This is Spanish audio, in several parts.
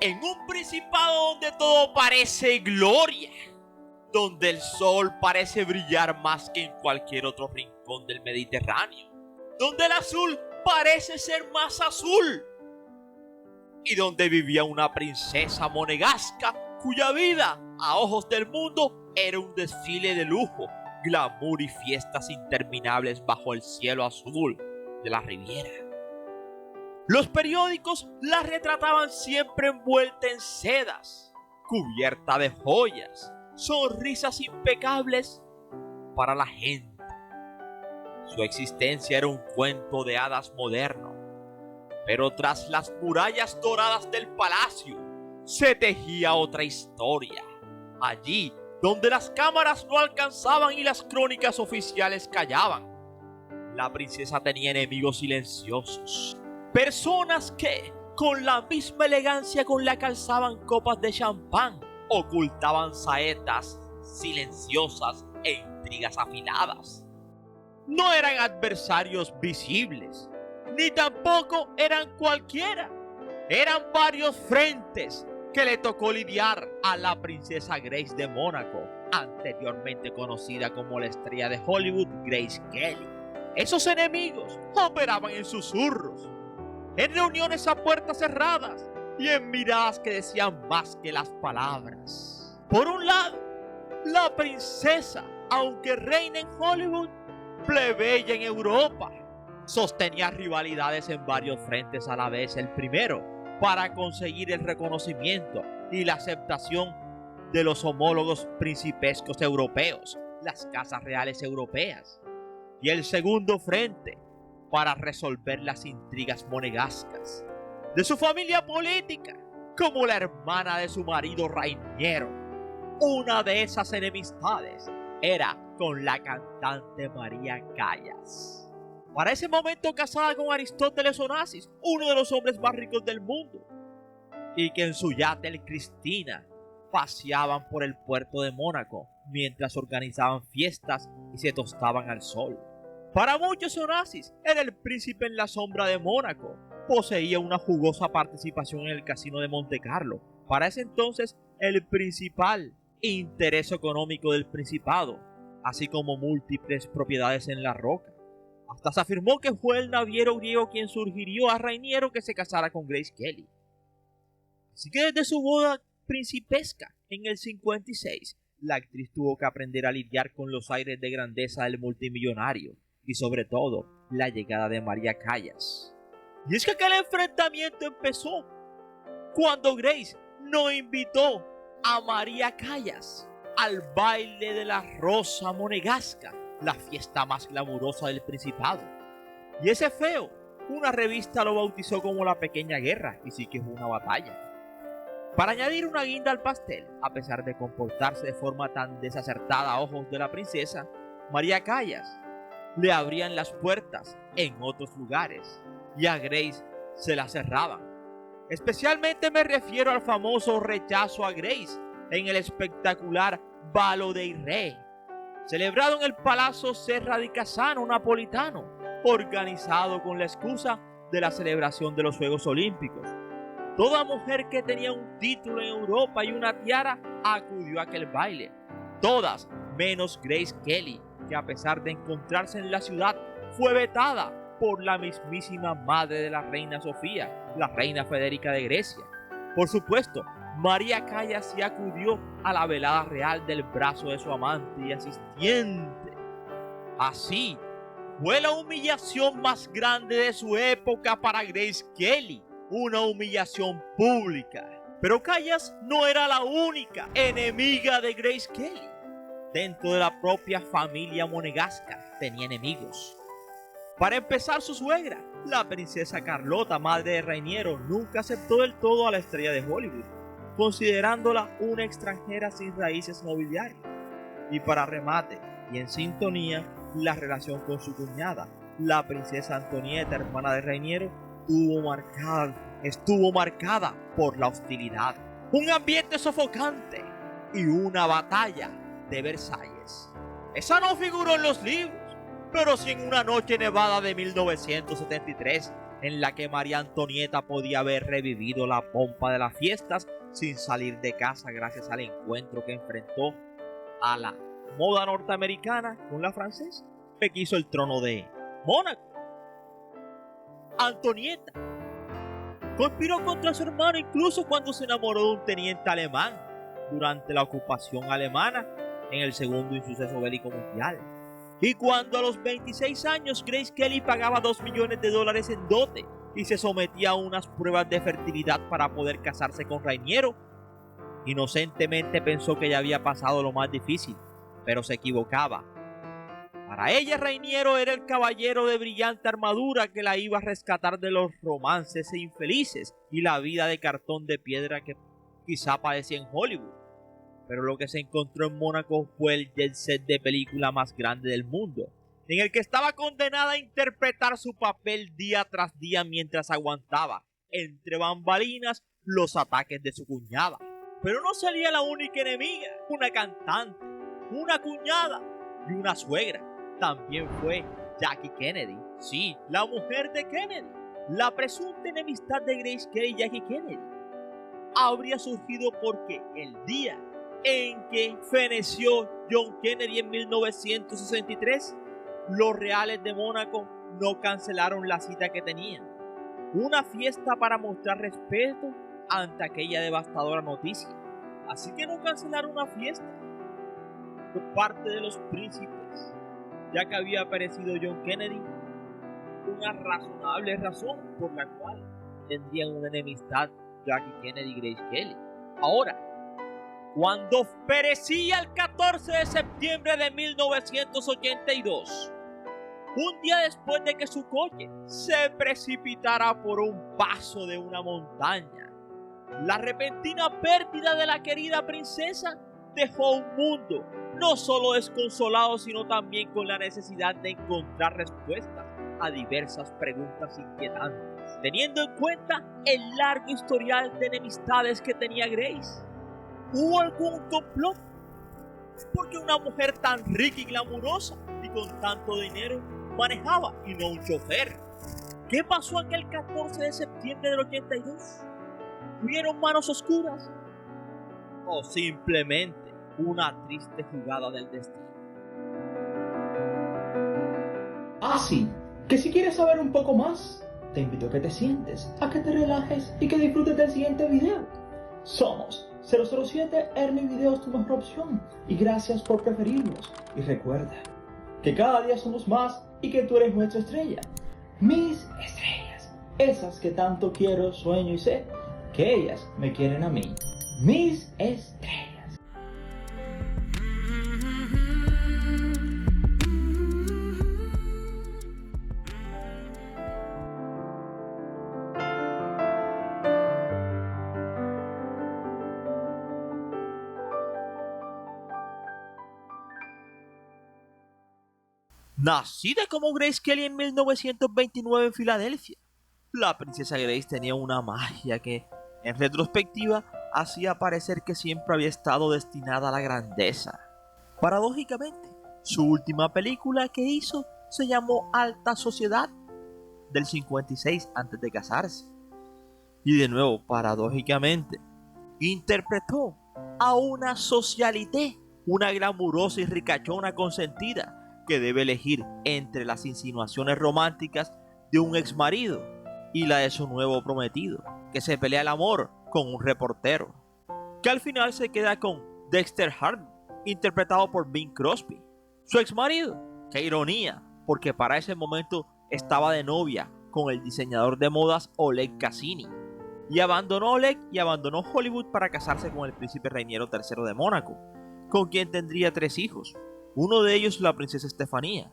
En un principado donde todo parece gloria, donde el sol parece brillar más que en cualquier otro rincón del Mediterráneo, donde el azul parece ser más azul, y donde vivía una princesa monegasca cuya vida, a ojos del mundo, era un desfile de lujo, glamour y fiestas interminables bajo el cielo azul de la Riviera. Los periódicos la retrataban siempre envuelta en sedas, cubierta de joyas, sonrisas impecables para la gente. Su existencia era un cuento de hadas moderno, pero tras las murallas doradas del palacio se tejía otra historia. Allí donde las cámaras no alcanzaban y las crónicas oficiales callaban, la princesa tenía enemigos silenciosos, personas que, con la misma elegancia con la que alzaban copas de champán, ocultaban saetas silenciosas e intrigas afiladas. No eran adversarios visibles, ni tampoco eran cualquiera. Eran varios frentes que le tocó lidiar a la princesa Grace de Mónaco, anteriormente conocida como la estrella de Hollywood Grace Kelly. Esos enemigos operaban en susurros, en reuniones a puertas cerradas y en miradas que decían más que las palabras. Por un lado, la princesa, aunque reina en Hollywood, plebeya en Europa, sostenía rivalidades en varios frentes a la vez. El primero, para conseguir el reconocimiento y la aceptación de los homólogos principescos europeos, las casas reales europeas. Y el segundo frente, para resolver las intrigas monegascas de su familia política, como la hermana de su marido Rainiero. Una de esas enemistades era con la cantante María Callas, para ese momento casada con Aristóteles Onassis, uno de los hombres más ricos del mundo, y que en su yate el Cristina paseaban por el puerto de Mónaco mientras organizaban fiestas y se tostaban al sol. Para muchos, Onassis era el príncipe en la sombra de Mónaco. Poseía una jugosa participación en el casino de Montecarlo, para ese entonces el principal interés económico del principado, así como múltiples propiedades en la roca. Hasta se afirmó que fue el naviero griego quien sugirió a Rainiero que se casara con Grace Kelly. Así que desde su boda principesca en el 56, la actriz tuvo que aprender a lidiar con los aires de grandeza del multimillonario y sobre todo la llegada de María Callas. Y es que aquel enfrentamiento empezó cuando Grace no invitó a María Callas al baile de la Rosa Monegasca, la fiesta más glamurosa del Principado. Y ese feo, una revista lo bautizó como la Pequeña Guerra, y sí que fue una batalla. Para añadir una guinda al pastel, a pesar de comportarse de forma tan desacertada a ojos de la princesa, María Callas le abrían las puertas en otros lugares y a Grace se las cerraban. Especialmente me refiero al famoso rechazo a Grace en el espectacular Balo dei Re, celebrado en el Palazzo Serra di Cassano napolitano, organizado con la excusa de la celebración de los Juegos Olímpicos. Toda mujer que tenía un título en Europa y una tiara acudió a aquel baile. Todas, menos Grace Kelly, que a pesar de encontrarse en la ciudad, fue vetada por la mismísima madre de la reina Sofía, la reina Federica de Grecia. Por supuesto, María Callas sí acudió a la velada real del brazo de su amante y asistente. Así, fue la humillación más grande de su época para Grace Kelly, una humillación pública. Pero Callas no era la única enemiga de Grace Kelly. Dentro de la propia familia monegasca tenía enemigos. Para empezar, su suegra, la princesa Carlota, madre de Rainiero, nunca aceptó del todo a la estrella de Hollywood, considerándola una extranjera sin raíces nobiliarias. Y para remate, y en sintonía, la relación con su cuñada, la princesa Antonieta, hermana de Rainiero, estuvo marcada por la hostilidad, un ambiente sofocante y una batalla de Versalles. Esa no figuró en los libros, pero sí en una noche nevada de 1973, en la que María Antonieta podía haber revivido la pompa de las fiestas sin salir de casa gracias al encuentro que enfrentó a la moda norteamericana con la francesa, que quiso el trono de Mónaco. Antonieta conspiró contra su hermano incluso cuando se enamoró de un teniente alemán durante la ocupación alemana en el segundo insuceso bélico mundial. Y cuando a los 26 años Grace Kelly pagaba $2 millones en dote y se sometía a unas pruebas de fertilidad para poder casarse con Rainiero, inocentemente pensó que ya había pasado lo más difícil, pero se equivocaba. Para ella Rainiero era el caballero de brillante armadura que la iba a rescatar de los romances infelices y la vida de cartón de piedra que quizá padecía en Hollywood. Pero lo que se encontró en Mónaco fue el jet set de película más grande del mundo, en el que estaba condenada a interpretar su papel día tras día mientras aguantaba, entre bambalinas, los ataques de su cuñada. Pero no sería la única enemiga, una cantante, una cuñada y una suegra. También fue Jackie Kennedy, sí, la mujer de Kennedy. La presunta enemistad de Grace Kelly y Jackie Kennedy habría surgido porque el día en que feneció John Kennedy en 1963, los reales de Mónaco no cancelaron la cita que tenían. Una fiesta para mostrar respeto ante aquella devastadora noticia. Así que no cancelaron una fiesta por parte de los príncipes, ya que había aparecido John Kennedy, una razonable razón por la cual tendrían una enemistad Jackie Kennedy y Grace Kelly. Ahora, cuando perecía el 14 de septiembre de 1982, un día después de que su coche se precipitara por un paso de una montaña, la repentina pérdida de la querida princesa dejó un mundo no solo desconsolado, sino también con la necesidad de encontrar respuestas a diversas preguntas inquietantes, teniendo en cuenta el largo historial de enemistades que tenía Grace. ¿Hubo algún complot? Porque una mujer tan rica y glamurosa y con tanto dinero manejaba y no un chofer. ¿Qué pasó aquel 14 de septiembre del 82? ¿Hubieron manos oscuras? ¿O simplemente una triste jugada del destino? Sí, que si quieres saber un poco más, te invito a que te sientes, a que te relajes y que disfrutes del siguiente video. Somos 007 Ernie Videos, tu mejor opción, y gracias por preferirnos. Y recuerda que cada día somos más y que tú eres nuestra estrella. Mis estrellas, esas que tanto quiero, sueño y sé que ellas me quieren a mí. Mis estrellas. Nacida como Grace Kelly en 1929 en Filadelfia, la princesa Grace tenía una magia que, en retrospectiva, hacía parecer que siempre había estado destinada a la grandeza. Paradójicamente, su última película que hizo se llamó Alta Sociedad, del 56 antes de casarse. Y de nuevo, paradójicamente, interpretó a una socialité, una glamurosa y ricachona consentida, que debe elegir entre las insinuaciones románticas de un ex marido y la de su nuevo prometido, que se pelea el amor con un reportero, que al final se queda con Dexter Hardy, interpretado por Bing Crosby. Su ex marido, qué ironía, porque para ese momento estaba de novia con el diseñador de modas Oleg Cassini, y abandonó a Oleg y abandonó Hollywood para casarse con el príncipe Rainiero III de Mónaco, con quien tendría 3 hijos. Uno de ellos la princesa Estefanía,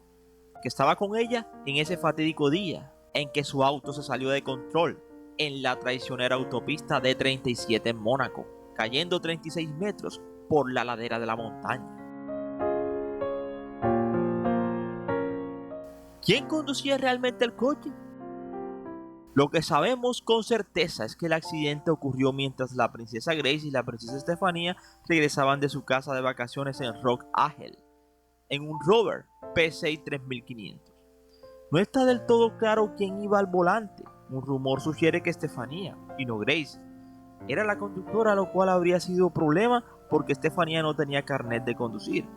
que estaba con ella en ese fatídico día en que su auto se salió de control en la traicionera autopista D37 en Mónaco, cayendo 36 metros por la ladera de la montaña. ¿Quién conducía realmente el coche? Lo que sabemos con certeza es que el accidente ocurrió mientras la princesa Grace y la princesa Estefanía regresaban de su casa de vacaciones en Rock Agel, en un Rover P6 3500. No está del todo claro quién iba al volante, Un rumor sugiere que Estefanía, y no Grace, era la conductora, lo cual habría sido problema porque Estefanía no tenía carnet de conducir.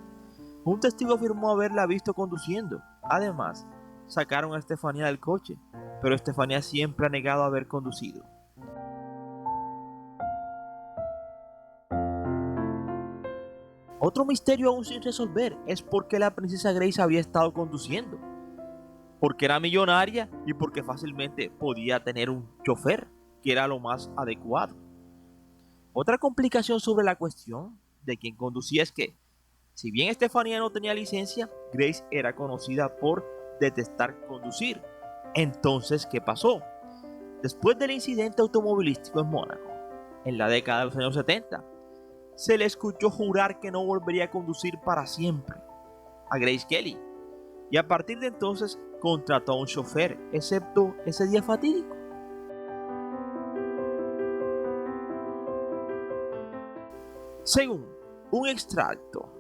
Un testigo afirmó haberla visto conduciendo. Además, sacaron a Estefanía del coche, pero Estefanía siempre ha negado haber conducido. Otro misterio aún sin resolver es por qué la princesa Grace había estado conduciendo. Porque era millonaria y porque fácilmente podía tener un chofer, que era lo más adecuado. Otra complicación sobre la cuestión de quién conducía es que, si bien Estefanía no tenía licencia, Grace era conocida por detestar conducir. Entonces, ¿qué pasó? Después del incidente automovilístico en Mónaco, en la década de los años 70, se le escuchó jurar que no volvería a conducir para siempre a Grace Kelly, y a partir de entonces contrató a un chofer, excepto ese día fatídico. Según un extracto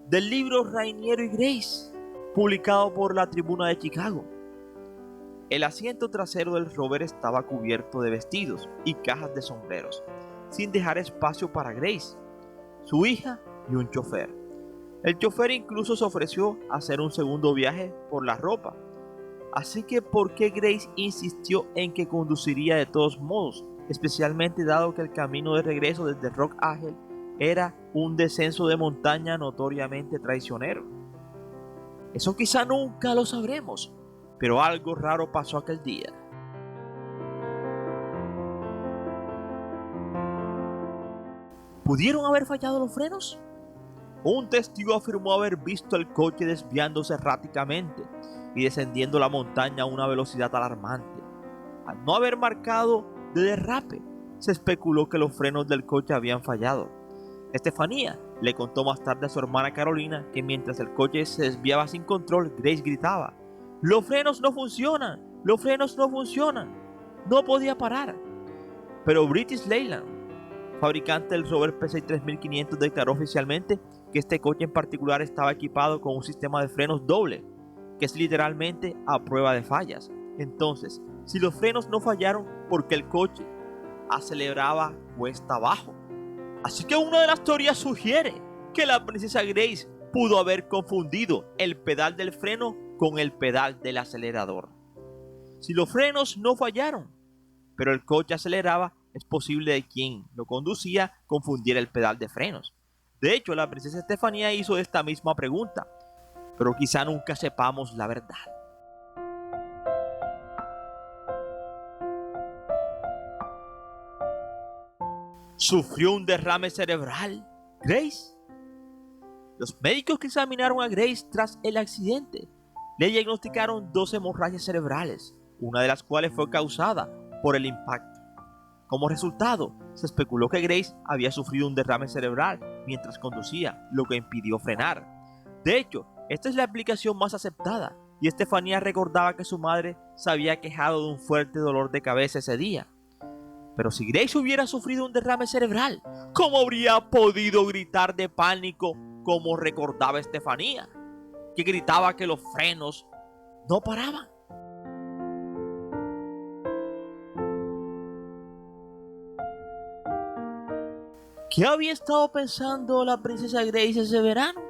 del libro Rainiero y Grace, publicado por la Tribuna de Chicago, el asiento trasero del rover estaba cubierto de vestidos y cajas de sombreros, sin dejar espacio para Grace, su hija y un chofer. El chofer incluso se ofreció a hacer un segundo viaje por la ropa. Así que, ¿por qué Grace insistió en que conduciría de todos modos? Especialmente dado que el camino de regreso desde Rock Angel era un descenso de montaña notoriamente traicionero. Eso quizá nunca lo sabremos, pero algo raro pasó aquel día. ¿Pudieron haber fallado los frenos? Un testigo afirmó haber visto el coche desviándose erráticamente y descendiendo la montaña a una velocidad alarmante. Al no haber marcado de derrape, se especuló que los frenos del coche habían fallado. Estefanía le contó más tarde a su hermana Carolina que mientras el coche se desviaba sin control, Grace gritaba: ¡Los frenos no funcionan! ¡Los frenos no funcionan! No podía parar. Pero British Leyland, fabricante del rover P6 3500, declaró oficialmente que este coche en particular estaba equipado con un sistema de frenos doble, que es literalmente a prueba de fallas. Entonces, si los frenos no fallaron, porque el coche aceleraba cuesta abajo. Así que una de las teorías sugiere que la princesa Grace pudo haber confundido el pedal del freno con el pedal del acelerador. Si los frenos no fallaron, pero el coche aceleraba, es posible que quien lo conducía confundiera el pedal de frenos. De hecho, la princesa Estefanía hizo esta misma pregunta, pero quizá nunca sepamos la verdad. ¿Sufrió un derrame cerebral Grace? Los médicos que examinaron a Grace tras el accidente le diagnosticaron 2 hemorragias cerebrales, una de las cuales fue causada por el impacto. Como resultado, se especuló que Grace había sufrido un derrame cerebral mientras conducía, lo que impidió frenar. De hecho, esta es la explicación más aceptada, y Estefanía recordaba que su madre se había quejado de un fuerte dolor de cabeza ese día. Pero si Grace hubiera sufrido un derrame cerebral, ¿cómo habría podido gritar de pánico como recordaba Estefanía, que gritaba que los frenos no paraban? ¿Qué había estado pensando la princesa Grace ese verano?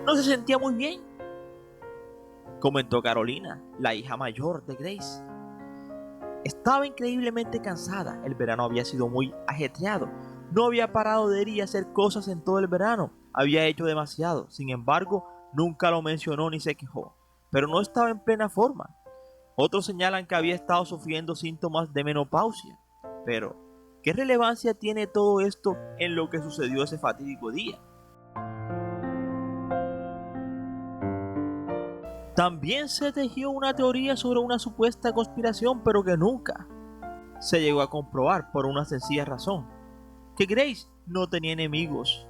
No se sentía muy bien, comentó Carolina, la hija mayor de Grace. Estaba increíblemente cansada, el verano había sido muy ajetreado, no había parado de ir y hacer cosas en todo el verano, había hecho demasiado, sin embargo, nunca lo mencionó ni se quejó, pero no estaba en plena forma. Otros señalan que había estado sufriendo síntomas de menopausia, pero ¿qué relevancia tiene todo esto en lo que sucedió ese fatídico día? También se tejió una teoría sobre una supuesta conspiración, pero que nunca se llegó a comprobar por una sencilla razón: que Grace no tenía enemigos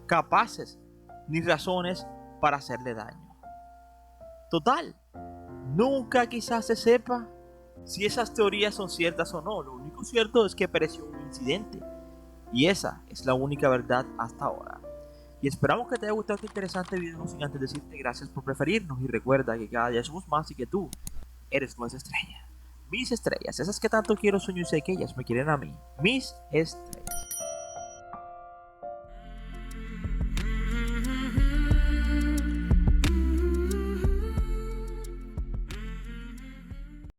capaces ni razones para hacerle daño. Total, nunca quizás se sepa si esas teorías son ciertas o no. Lo único cierto es que pereció un incidente, y esa es la única verdad hasta ahora. Y esperamos que te haya gustado este interesante video, no sin antes decirte gracias por preferirnos, y recuerda que cada día somos más y que tú eres nuestra estrella. Mis estrellas, esas que tanto quiero, sueño y sé que ellas me quieren a mí. Mis estrellas.